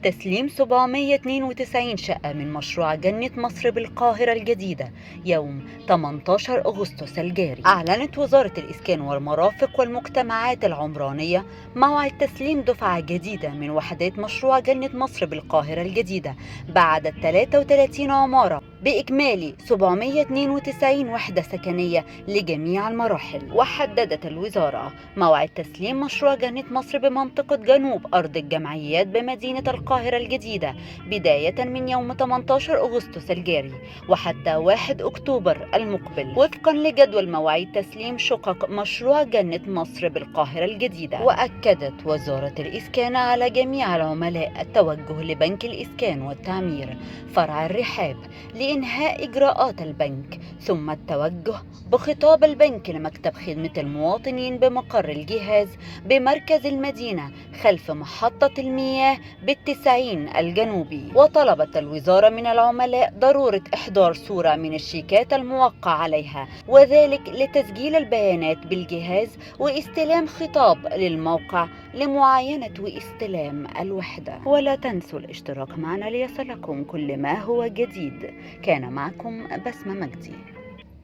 تسليم 792 شقة من مشروع جنة مصر بالقاهرة الجديدة يوم 18 أغسطس الجاري. أعلنت وزارة الإسكان والمرافق والمجتمعات العمرانية موعد تسليم دفعة جديدة من وحدات مشروع جنة مصر بالقاهرة الجديدة بعد 33 عمارة بإجمالي 792 وحدة سكنية لجميع المراحل. وحددت الوزارة موعد تسليم مشروع جنة مصر بمنطقة جنوب أرض الجمعيات بمدينة القاهرة الجديدة بداية من يوم 18 أغسطس الجاري وحتى 1 أكتوبر المقبل، وفقا لجدول مواعيد تسليم شقق مشروع جنة مصر بالقاهرة الجديدة. وأكدت وزارة الإسكان على جميع العملاء التوجه لبنك الإسكان والتعمير فرع الرحاب لإنهاء إجراءات البنك، ثم التوجه بخطاب البنك لمكتب خدمة المواطنين بمقر الجهاز بمركز المدينة خلف محطة المياه بالتسعين الجنوبي. وطلبت الوزارة من العملاء ضرورة إحضار صورة من الشيكات الموقع عليها، وذلك لتسجيل البيانات بالجهاز واستلام خطاب للموقع لمعاينة واستلام الوحدة. ولا تنسوا الاشتراك معنا ليصلكم كل ما هو جديد. كان معكم بسمة مجدي.